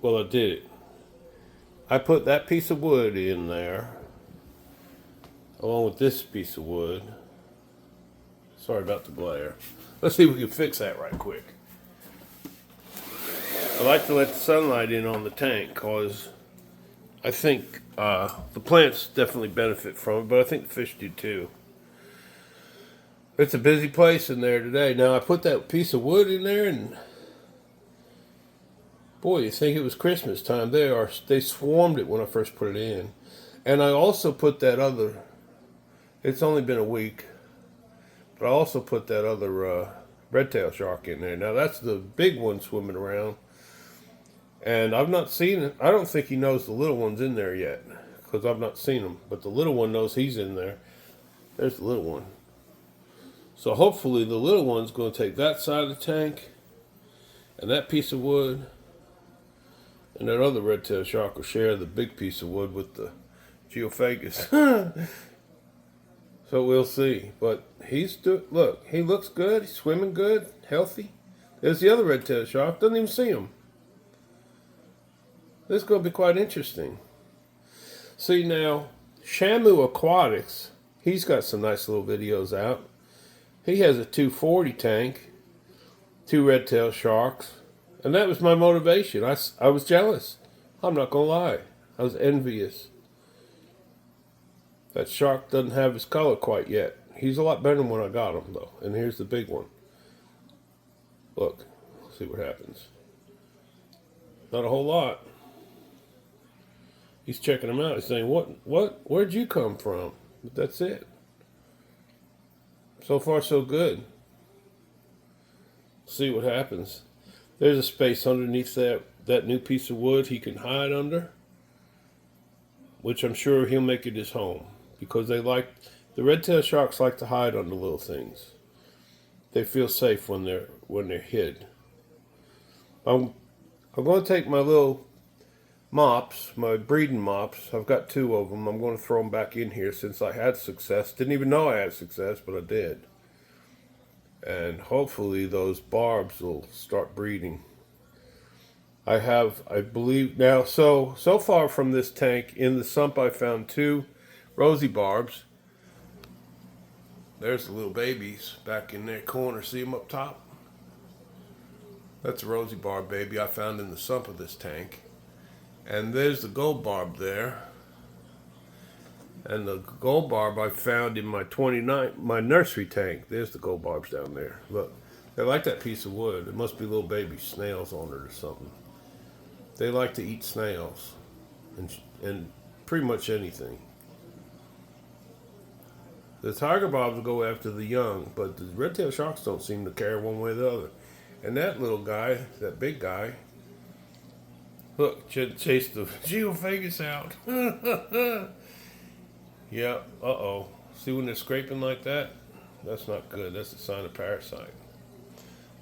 Well, I did it. I put that piece of wood in there, along with this piece of wood. Sorry about the glare. Let's see if we can fix that right quick. I like to let the sunlight in on the tank because I think the plants definitely benefit from it, but I think the fish do too. It's a busy place in there today. Now, I put that piece of wood in there, and boy, you think it was Christmas time. They swarmed it when I first put it in. And I also put that other, it's only been a week, but I also put that other red-tailed shark in there. Now, that's the big one swimming around. And I've not seen it. I don't think he knows the little one's in there yet because I've not seen him. But the little one knows he's in there. There's the little one. So hopefully the little one's going to take that side of the tank and that piece of wood. And that other red-tailed shark will share the big piece of wood with the geophagus. So we'll see. But look, he looks good. He's swimming good, healthy. There's the other red-tailed shark. Doesn't even see him. This is going to be quite interesting. See now, Shamu Aquatics, he's got some nice little videos out. He has a 240 tank, 2 red-tailed sharks, and that was my motivation. I was jealous. I'm not going to lie. I was envious. That shark doesn't have his color quite yet. He's a lot better than when I got him, though. And here's the big one. Look, see what happens. Not a whole lot. He's checking them out. He's saying, where'd you come from? But that's it. So far, so good. See what happens. There's a space underneath that new piece of wood he can hide under, which I'm sure he'll make it his home because the red-tailed sharks like to hide under little things. They feel safe when they're hid. I'm going to take my little mops, my breeding mops. I've got 2 of them. I'm going to throw them back in here since I had success. Didn't even know I had success, but I did. And hopefully those barbs will start breeding. I believe now, so far from this tank, in the sump I found 2 rosy barbs. There's the little babies back in their corner. See them up top? That's a rosy barb baby I found in the sump of this tank. And there's the gold barb there. And the gold barb I found in my nursery tank. There's the gold barbs down there. Look, they like that piece of wood. It must be little baby snails on it or something. They like to eat snails and pretty much anything. The tiger bobs will go after the young, but the red-tailed sharks don't seem to care one way or the other. And that little guy, that big guy, look, chase the geophagus out. Yeah, uh-oh. See when they're scraping like that? That's not good. That's a sign of parasite.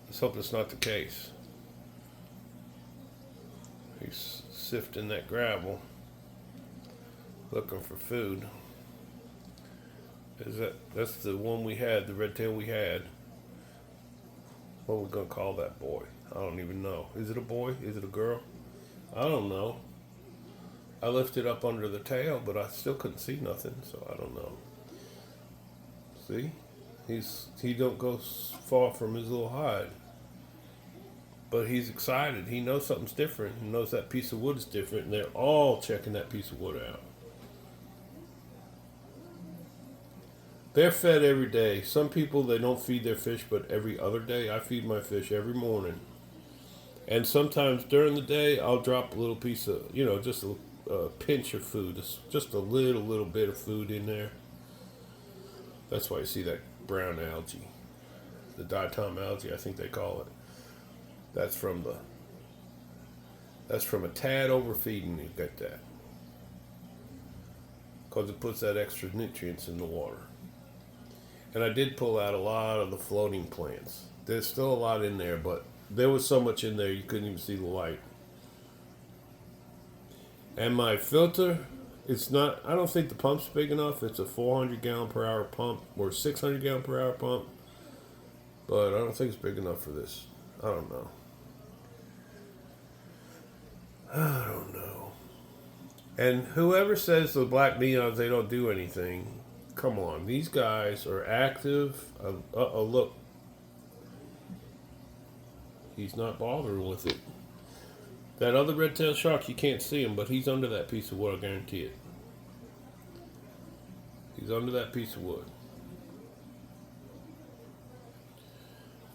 Let's hope it's not the case. He's sifting that gravel, looking for food. That's the one we had, the red tail we had. What are we going to call that boy? I don't even know. Is it a boy? Is it a girl? I don't know. I lifted up under the tail, but I still couldn't see nothing, so I don't know. See? He don't go far from his little hide. But he's excited. He knows something's different. He knows that piece of wood is different, and they're all checking that piece of wood out. They're fed every day. Some people, they don't feed their fish, but every other day. I feed my fish every morning. And sometimes during the day, I'll drop a little piece of, just a pinch of food. Just a little bit of food in there. That's why you see that brown algae. The diatom algae, I think they call it. That's from a tad overfeeding. You get that. Because it puts that extra nutrients in the water. And I did pull out a lot of the floating plants. There's still a lot in there, but there was so much in there you couldn't even see the light. And my filter, I don't think the pump's big enough. It's a 400 gallon per hour pump or 600 gallon per hour pump. But I don't think it's big enough for this. I don't know. I don't know. And whoever says the black neons, they don't do anything, come on. These guys are active. Look. He's not bothering with it. That other red-tailed shark, you can't see him, but he's under that piece of wood, I guarantee it. He's under that piece of wood.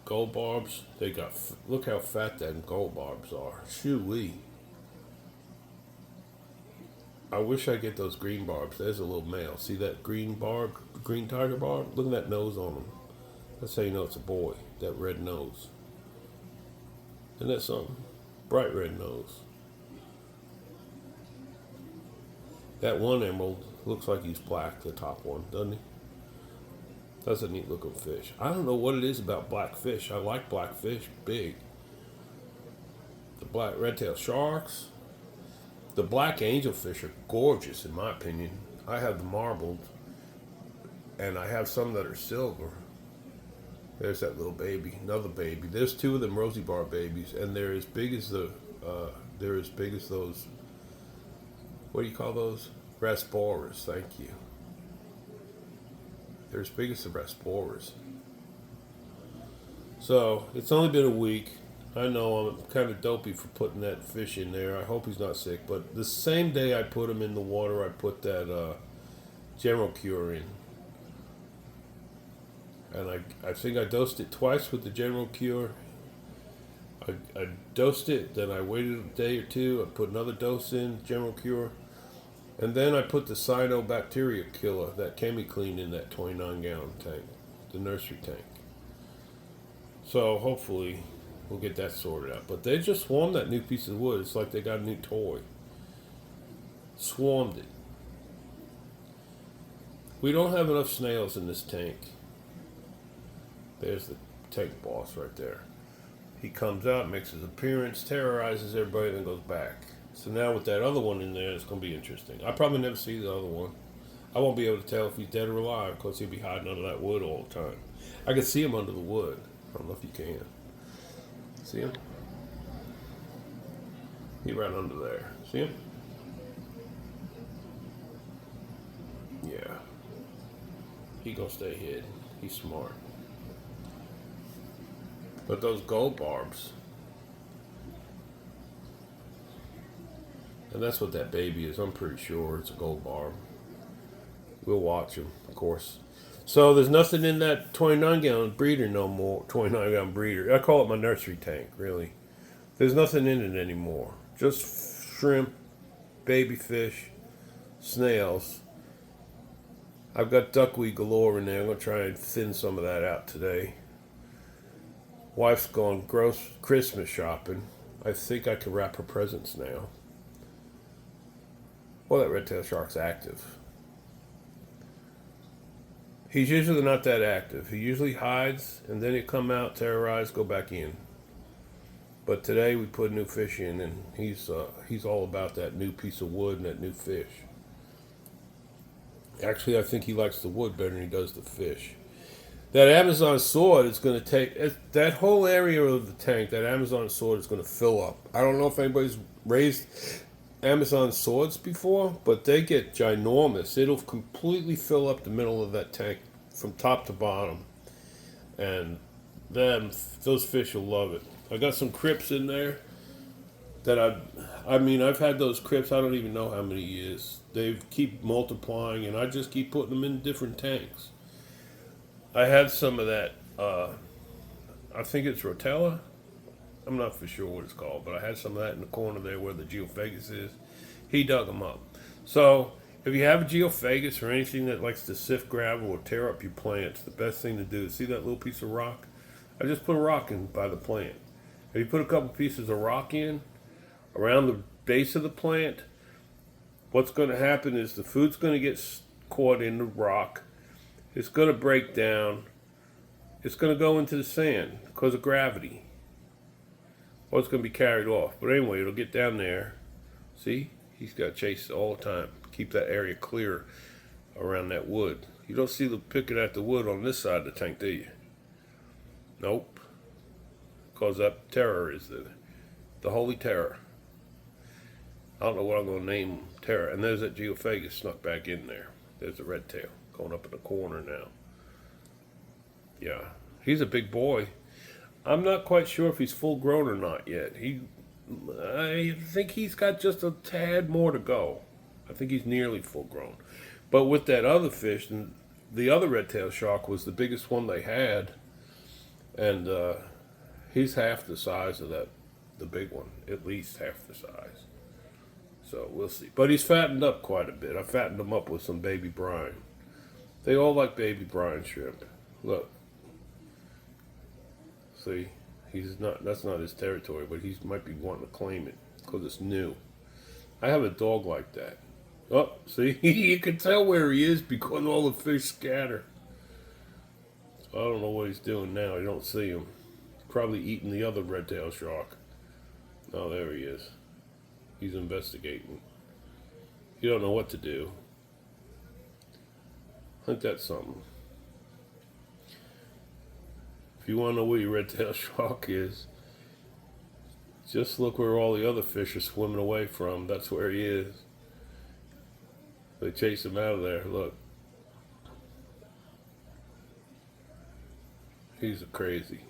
Gold barbs, they got, look how fat them gold barbs are. Shoo-wee. I wish I get those green barbs. There's a little male. See that green barb, green tiger barb? Look at that nose on him. That's how you know it's a boy, that red nose. Isn't that something? Bright red nose. That one emerald looks like he's black, the top one, doesn't he? That's a neat looking fish. I don't know what it is about black fish. I like black fish, big. The black red-tailed sharks. The black angelfish are gorgeous, in my opinion. I have the marbled, and I have some that are silver. There's that little baby, another baby. There's two of them rosy bar babies, and they're as big as those. What do you call those? Rasboras. Thank you. They're as big as the Rasboras. So it's only been a week. I know I'm kind of dopey for putting that fish in there. I hope he's not sick. But the same day I put him in the water, I put that General Cure in. And I think I dosed it twice with the General Cure. I dosed it, then I waited a day or two. I put another dose in, General Cure. And then I put the cyanobacteria killer, that ChemiClean, in that 29-gallon tank, the nursery tank. So hopefully we'll get that sorted out. But they just swarmed that new piece of wood. It's like they got a new toy. Swarmed it. We don't have enough snails in this tank. There's the tank boss right there. He comes out, makes his appearance, terrorizes everybody, then goes back. So now with that other one in there, it's going to be interesting. I probably never see the other one. I won't be able to tell if he's dead or alive because he'll be hiding under that wood all the time. I can see him under the wood. I don't know if you can. See him? He right under there. See him? Yeah. He gonna stay hid. He's smart. But those gold barbs, and that's what that baby is. I'm pretty sure it's a gold barb. We'll watch him, of course. So there's nothing in that 29-gallon breeder no more. 29-gallon breeder. I call it my nursery tank, really. There's nothing in it anymore. Just shrimp, baby fish, snails. I've got duckweed galore in there. I'm going to try and thin some of that out today. Wife's gone Christmas shopping. I think I can wrap her presents now. Well, that red-tailed shark's active. He's usually not that active. He usually hides, and then he'll come out, terrorize, go back in. But today we put a new fish in, and he's all about that new piece of wood and that new fish. Actually, I think he likes the wood better than he does the fish. That Amazon sword is going to take, that whole area of the tank, that Amazon sword is going to fill up. I don't know if anybody's raised Amazon swords before, but they get ginormous. It'll completely fill up the middle of that tank from top to bottom. And those fish will love it. I got some crypts in there that I've had those crypts, I don't even know how many years. They keep multiplying, and I just keep putting them in different tanks. I had some of that, I think it's Rotella. I'm not for sure what it's called, but I had some of that in the corner there where the Geophagus is. He dug them up. So if you have a Geophagus or anything that likes to sift gravel or tear up your plants, the best thing to do is see that little piece of rock? I just put a rock in by the plant. If you put a couple pieces of rock in around the base of the plant, what's going to happen is the food's going to get caught in the rock. It's going to break down. It's going to go into the sand because of gravity. Or it's going to be carried off. But anyway, it'll get down there. See? He's got to chase it all the time. Keep that area clear around that wood. You don't see the picking at the wood on this side of the tank, do you? Nope. Because that terror is the holy terror. I don't know what I'm going to name Terra. And there's that Geophagus snuck back in there. There's the red tail going up in the corner now. Yeah, he's a big boy. I'm not quite sure if he's full grown or not yet. I think he's got just a tad more to go. I think he's nearly full grown. But with that other fish, and the other red-tailed shark was the biggest one they had, and he's half the size of the big one, at least half the size. So we'll see. But he's fattened up quite a bit. I fattened him up with some baby brine. They all like baby brine shrimp. Look. See, that's not his territory, but he might be wanting to claim it because it's new. I have a dog like that. Oh, see, you can tell where he is because all the fish scatter. I don't know what he's doing now. You don't see him. Probably eating the other red-tailed shark. Oh, there he is. He's investigating. You don't know what to do. I think that's something. If you want to know where your red-tailed shark is, just look where all the other fish are swimming away from. That's where he is. They chase him out of there. Look. He's crazy.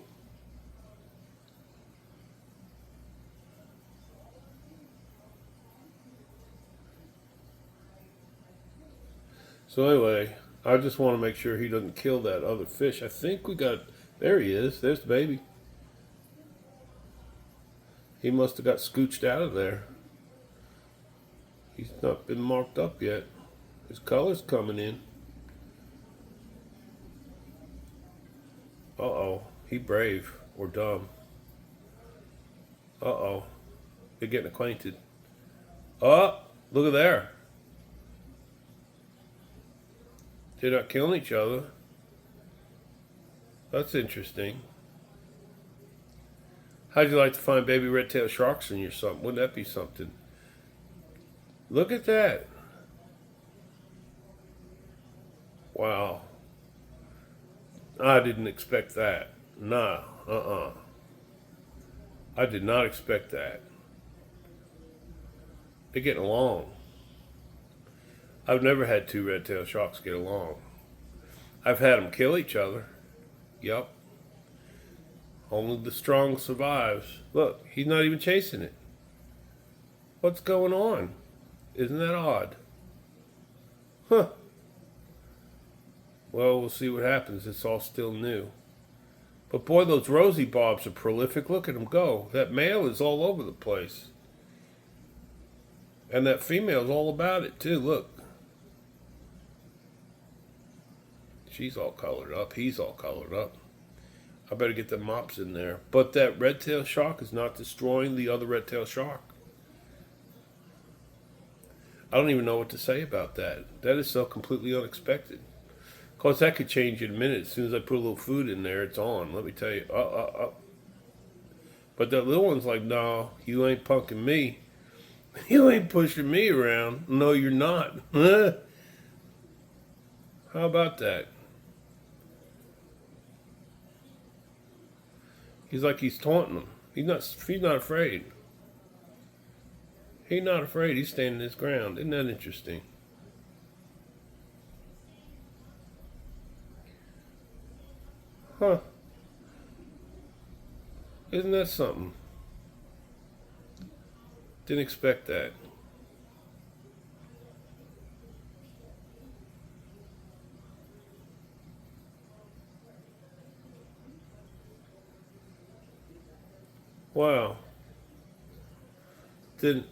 So anyway, I just want to make sure he doesn't kill that other fish. I think we got... There he is. There's the baby. He must have got scooched out of there. He's not been marked up yet. His color's coming in. Uh-oh. He brave or dumb. Uh-oh. They're getting acquainted. Oh, look at there. They're not killing each other. That's interesting. How'd you like to find baby red-tailed sharks in your something? Wouldn't that be something? Look at that. Wow. I didn't expect that. Nah, I did not expect that. They're getting along. I've never had two red-tailed sharks get along. I've had them kill each other. Yep. Only the strong survives. Look, he's not even chasing it. What's going on? Isn't that odd? Huh. Well, we'll see what happens. It's all still new. But boy, those rosy bobs are prolific. Look at them go. That male is all over the place. And that female's all about it, too. Look. She's all colored up. He's all colored up. I better get the mops in there. But that red-tailed shark is not destroying the other red-tailed shark. I don't even know what to say about that. That is so completely unexpected. Of course, that could change in a minute. As soon as I put a little food in there, it's on. Let me tell you. But that little one's like, no, you ain't punking me. You ain't pushing me around. No, you're not. How about that? He's like he's taunting him. He's not afraid. He's not afraid. He's standing his ground. Isn't that interesting? Huh. Isn't that something? Didn't expect that. Wow. Didn't.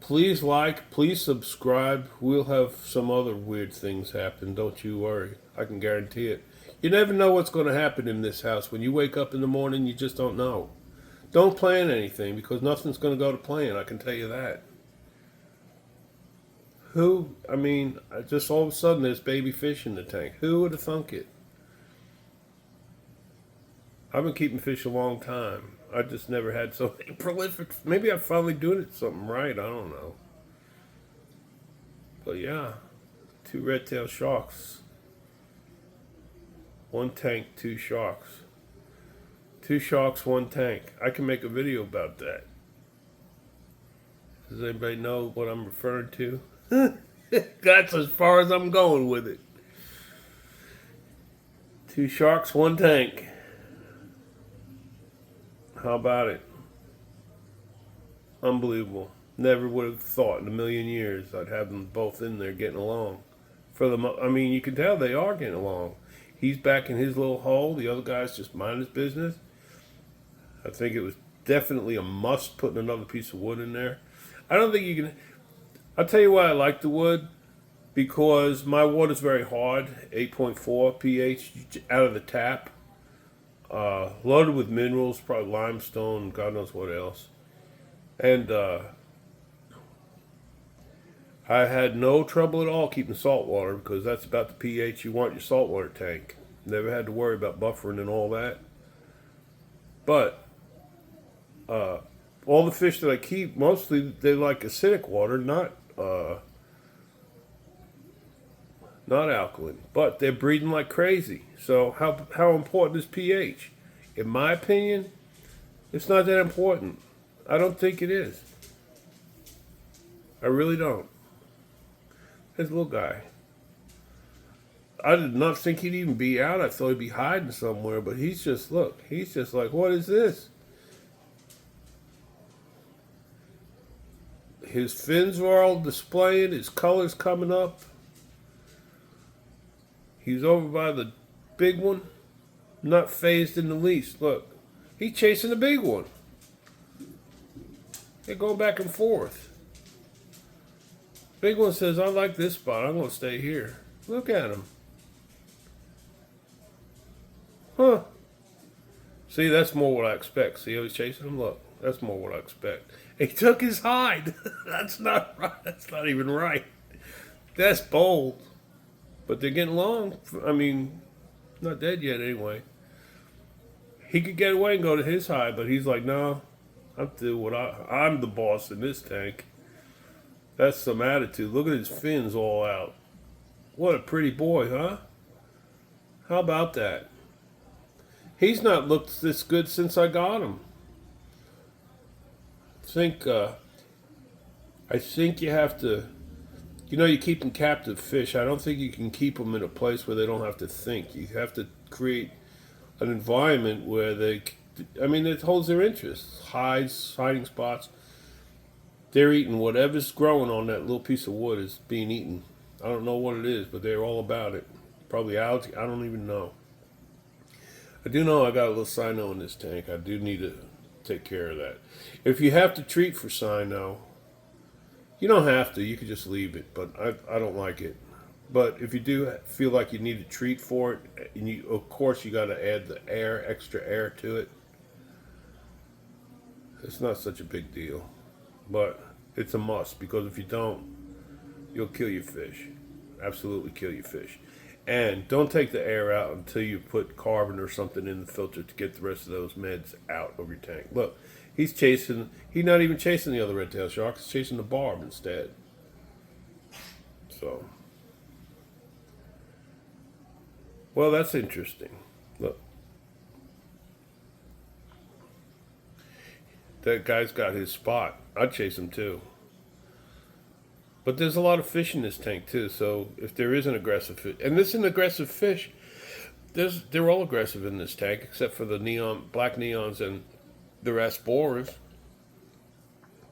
Please like, please subscribe. We'll have some other weird things happen. Don't you worry. I can guarantee it. You never know what's going to happen in this house. When you wake up in the morning, you just don't know. Don't plan anything because nothing's going to go to plan. I can tell you that. Just all of a sudden there's baby fish in the tank. Who would have thunk it? I've been keeping fish a long time. I just never had so many prolific. Maybe I'm finally doing it something right. I don't know. But yeah, two red-tailed sharks. One tank, two sharks. Two sharks, one tank. I can make a video about that. Does anybody know what I'm referring to? That's as far as I'm going with it. 2 sharks, 1 tank. How about it? Unbelievable. Never would have thought in a million years I'd have them both in there getting along. I mean, you can tell they are getting along. He's back in his little hole. The other guy's just minding his business. I think it was definitely a must putting another piece of wood in there. I don't think you can. I'll tell you why I like the wood. Because my water's very hard, 8.4 pH out of the tap. Loaded with minerals, probably limestone, God knows what else. And I had no trouble at all keeping salt water because that's about the pH you want your saltwater tank. Never had to worry about buffering and all that. But all the fish that I keep, mostly they like acidic water, not alkaline, but they're breeding like crazy. So how important is pH? In my opinion, it's not that important. I don't think it is. I really don't. This little guy. I did not think he'd even be out. I thought he'd be hiding somewhere, but he's just like, what is this? His fins are all displaying, his colors coming up. He's over by the big one, not phased in the least. Look, he's chasing the big one. They're going back and forth. Big one says, I like this spot. I'm going to stay here. Look at him. Huh. See, that's more what I expect. See how he's chasing him? Look, that's more what I expect. He took his hide. That's not right. That's not even right. That's bold. But they're getting along. I mean, not dead yet anyway. He could get away and go to his hide, but he's like, no, I'm the boss in this tank. That's some attitude. Look at his fins all out. What a pretty boy, huh? How about that? He's not looked this good since I got him. I think you have to, you keep them captive fish. I don't think you can keep them in a place where they don't have to think. You have to create an environment where it holds their interest. Hides, hiding spots. They're eating whatever's growing on that little piece of wood is being eaten. I don't know what it is, but they're all about it. Probably algae. I don't even know. I do know I got a little cyno in this tank. I do need to take care of that. If you have to treat for cyno, you don't have to. You could just leave it, but I don't like it. But if you do feel like you need to treat for it, and of course you got to add the extra air to it. It's not such a big deal, but it's a must because if you don't, you'll kill your fish. Absolutely kill your fish. And don't take the air out until you put carbon or something in the filter to get the rest of those meds out of your tank. Look, he's not even chasing the other red-tailed shark, he's chasing the barb instead. So, well, that's interesting. Look. That guy's got his spot. I'd chase him too. But there's a lot of fish in this tank too, so if there is an aggressive fish, and this is an aggressive fish, they're all aggressive in this tank except for the black neons and the rasboras.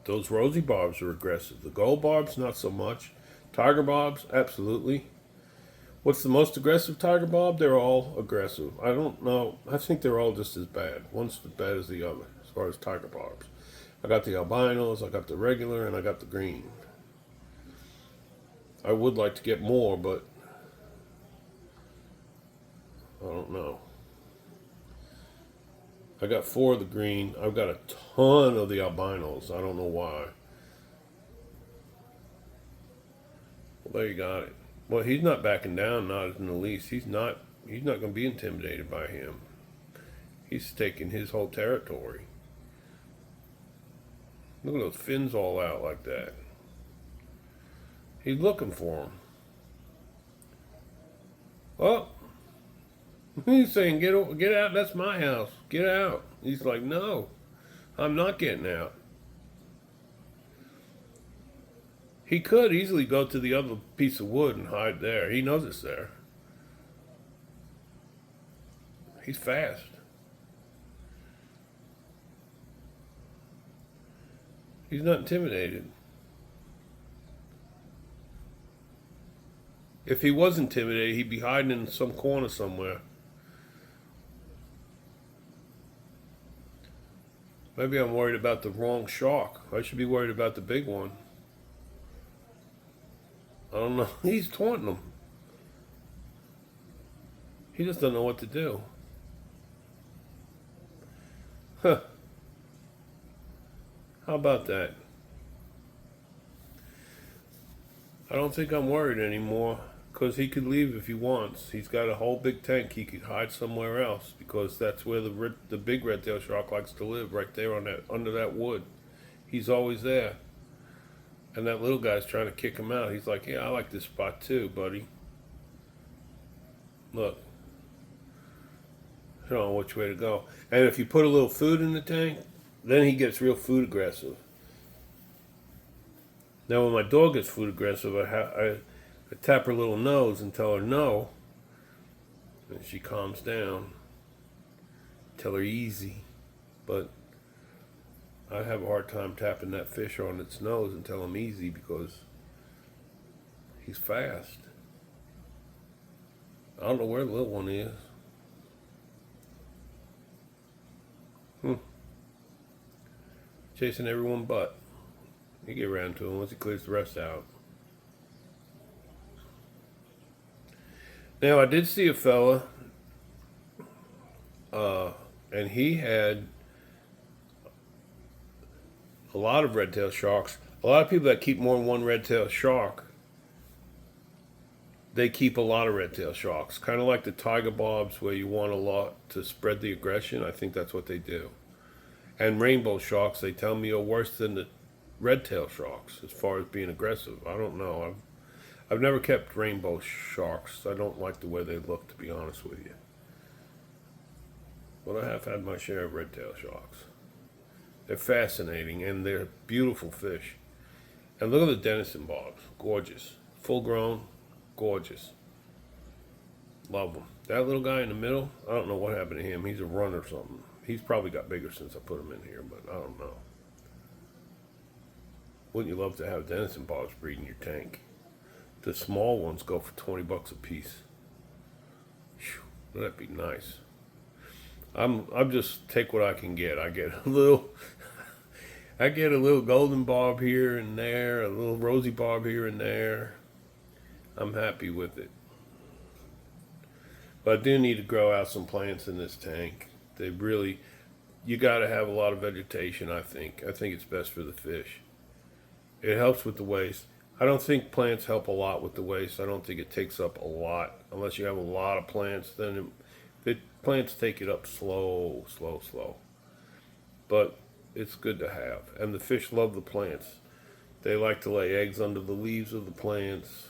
Those rosy barbs are aggressive. The gold barbs, not so much. Tiger barbs, absolutely. What's the most aggressive tiger barb? They're all aggressive. I don't know. I think they're all just as bad. One's as bad as the other as far as tiger barbs. I got the albinos, I got the regular, and I got the green. I would like to get more, but I don't know. I got 4 of the green. I've got a ton of the albinos. I don't know why. Well, there you got it. Well, he's not backing down, not in the least. He's not going to be intimidated by him. He's taking his whole territory. Look at those fins all out like that. He's looking for him. Oh, he's saying, get out, that's my house. Get out. He's like, no, I'm not getting out. He could easily go to the other piece of wood and hide there. He knows it's there. He's fast. He's not intimidated. If he was intimidated, he'd be hiding in some corner somewhere. Maybe I'm worried about the wrong shark. I should be worried about the big one. I don't know. He's taunting him. He just doesn't know what to do. Huh. How about that? I don't think I'm worried anymore because he could leave if he wants. He's got a whole big tank. He could hide somewhere else because that's where the big red-tailed shark likes to live, right there on that under that wood. He's always there. And that little guy's trying to kick him out. He's like, yeah, I like this spot too, buddy. Look. I don't know which way to go. And if you put a little food in the tank, then he gets real food aggressive. Now when my dog gets food aggressive, I tap her little nose and tell her no. And she calms down. Tell her easy. But I have a hard time tapping that fish on its nose and tell him easy because he's fast. I don't know where the little one is. Chasing everyone but. You get around to him once he clears the rest out. Now I did see a fella, and he had a lot of red-tailed sharks. A lot of people that keep more than one red-tailed shark, they keep a lot of red-tailed sharks. Kind of like the tiger bobs where you want a lot to spread the aggression. I think that's what they do. And rainbow sharks, they tell me, are worse than the red-tailed sharks as far as being aggressive. I don't know. I've never kept rainbow sharks. I don't like the way they look, to be honest with you. But I have had my share of red-tailed sharks. They're fascinating, and they're beautiful fish. And look at the Denison bobs. Gorgeous. Full-grown. Gorgeous. Love them. That little guy in the middle, I don't know what happened to him. He's a runner or something. He's probably got bigger since I put him in here, but I don't know. Wouldn't you love to have Denison bobs breed in your tank? The small ones go for $20 a piece. Whew, that'd be nice. I'm just take what I can get. I get a little golden bob here and there, a little rosy bob here and there. I'm happy with it. But I do need to grow out some plants in this tank. You got to have a lot of vegetation, I think. I think it's best for the fish. It helps with the waste. I don't think plants help a lot with the waste. I don't think it takes up a lot. Unless you have a lot of plants, then plants take it up slow. But it's good to have. And the fish love the plants. They like to lay eggs under the leaves of the plants.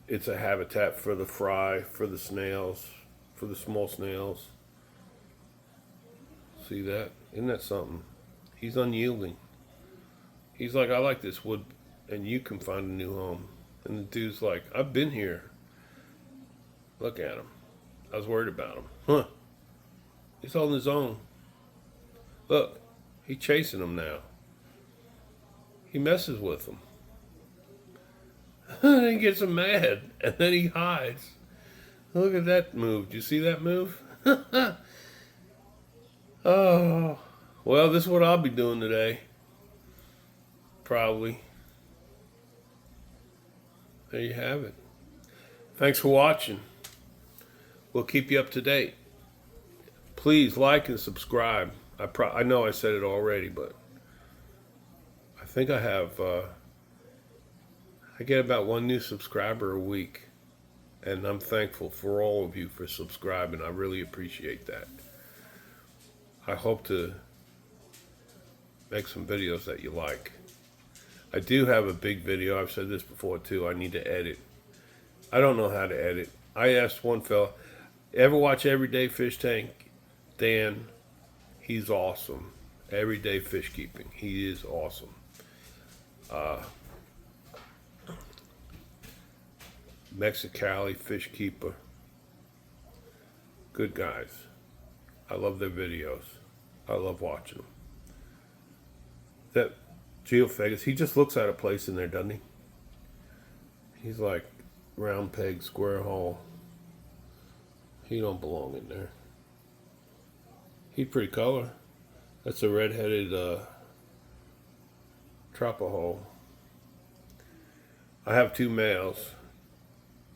It's a habitat for the fry, for the snails, for the small snails. See that? Isn't that something? He's unyielding. He's like, I like this wood, and you can find a new home. And the dude's like, I've been here. Look at him. I was worried about him. Huh. He's holding his own. Look, he's chasing him now. He messes with him. And he gets him mad, and then he hides. Look at that move. Do you see that move? Oh, well, this is what I'll be doing today. Probably. There you have it. Thanks for watching. We'll keep you up to date. Please like and subscribe. I know I said it already, but I think I have, I get about one new subscriber a week. And I'm thankful for all of you for subscribing. I really appreciate that. I hope to make some videos that you like. I do have a big video. I've said this before too. I need to edit. I don't know how to edit. I asked one fella, ever watch Everyday Fish Tank? Dan, he's awesome. Everyday Fish Keeping. He is awesome. Mexicali Fish Keeper. Good guys. I love their videos. I love watching them. That Geophagus, he just looks at a place in there, doesn't he? He's like round peg, square hole. He don't belong in there. He's pretty color. That's a red-headed Tropical. I have two males.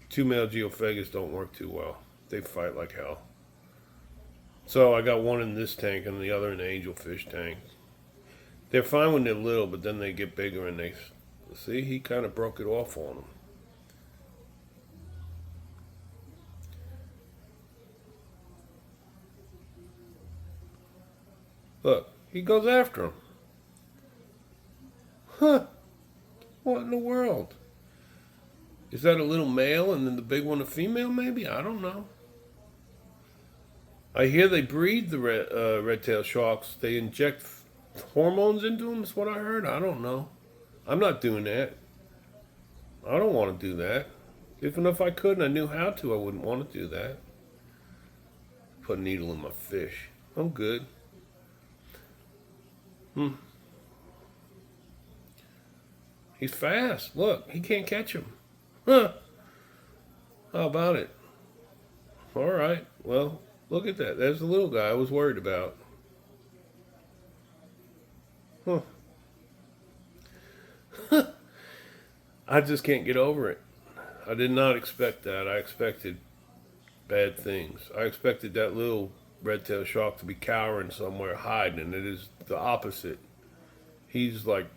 Two male Geophagus don't work too well. They fight like hell. So I got one in this tank and the other in the angelfish tank. They're fine when they're little, but then they get bigger and they... See, he kind of broke it off on them. Look, he goes after him. Huh. What in the world? Is that a little male and then the big one a female maybe? I don't know. I hear they breed the red-tailed sharks. They inject hormones into them, is what I heard. I don't know. I'm not doing that. I don't want to do that. Even if I could and I knew how to, I wouldn't want to do that. Put a needle in my fish. I'm good. He's fast. Look, he can't catch him. Huh. How about it? All right. Well, look at that. There's the little guy I was worried about. Huh. I just can't get over it. I did not expect that. I expected bad things. I expected that little red-tailed shark to be cowering somewhere, hiding, and it is the opposite. He's like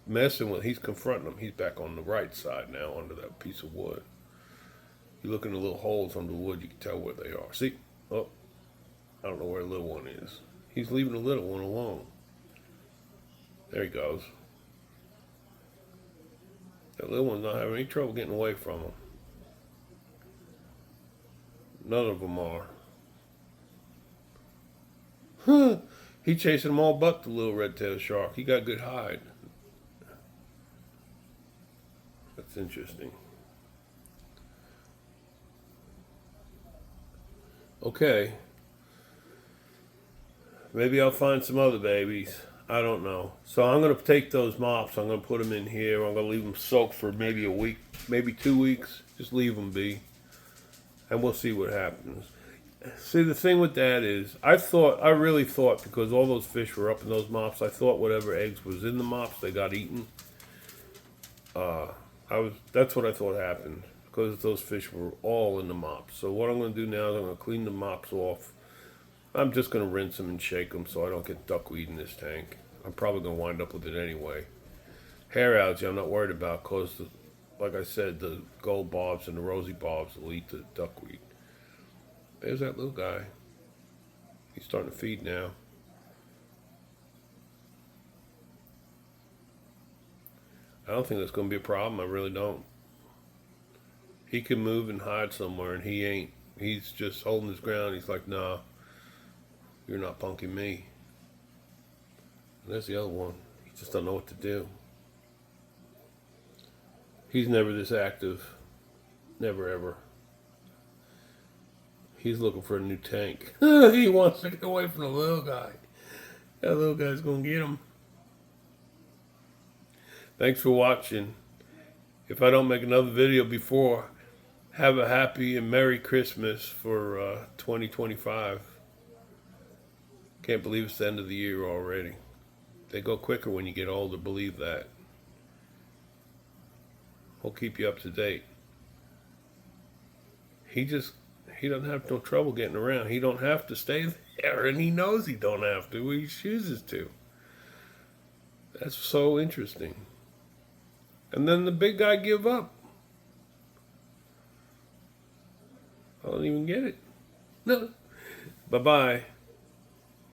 messing with, he's confronting him. He's back on the right side now under that piece of wood. You look in the little holes under the wood, you can tell where they are. See? Oh, I don't know where the little one is. He's leaving the little one alone. There he goes. That little one's not having any trouble getting away from him. None of them are. Huh. He chasing them all but the little red-tailed shark. He got good hide. That's interesting. Okay. Maybe I'll find some other babies. I don't know. So I'm going to take those mops. I'm going to put them in here. I'm going to leave them soaked for maybe a week, maybe 2 weeks. Just leave them be. And we'll see what happens. See, the thing with that is, I really thought, because all those fish were up in those mops, I thought whatever eggs was in the mops, they got eaten. That's what I thought happened, because those fish were all in the mops. So what I'm going to do now is I'm going to clean the mops off. I'm just going to rinse them and shake them so I don't get duckweed in this tank. I'm probably going to wind up with it anyway. Hair algae I'm not worried about, because, like I said, the gold bobs and the rosy bobs will eat the duckweed. There's that little guy. He's starting to feed now. I don't think that's going to be a problem. I really don't. He can move and hide somewhere, and he ain't. He's just holding his ground. He's like, nah, you're not punking me. And there's the other one. He just don't know what to do. He's never this active. Never, ever. He's looking for a new tank. He wants to get away from the little guy. That little guy's going to get him. Thanks for watching. If I don't make another video before, have a happy and Merry Christmas for 2025. Can't believe it's the end of the year already. They go quicker when you get older, believe that. We'll keep you up to date. He doesn't have no trouble getting around. He don't have to stay there, and he knows he don't have to. He chooses to. That's so interesting. And then the big guy give up. I don't even get it. No. Bye-bye.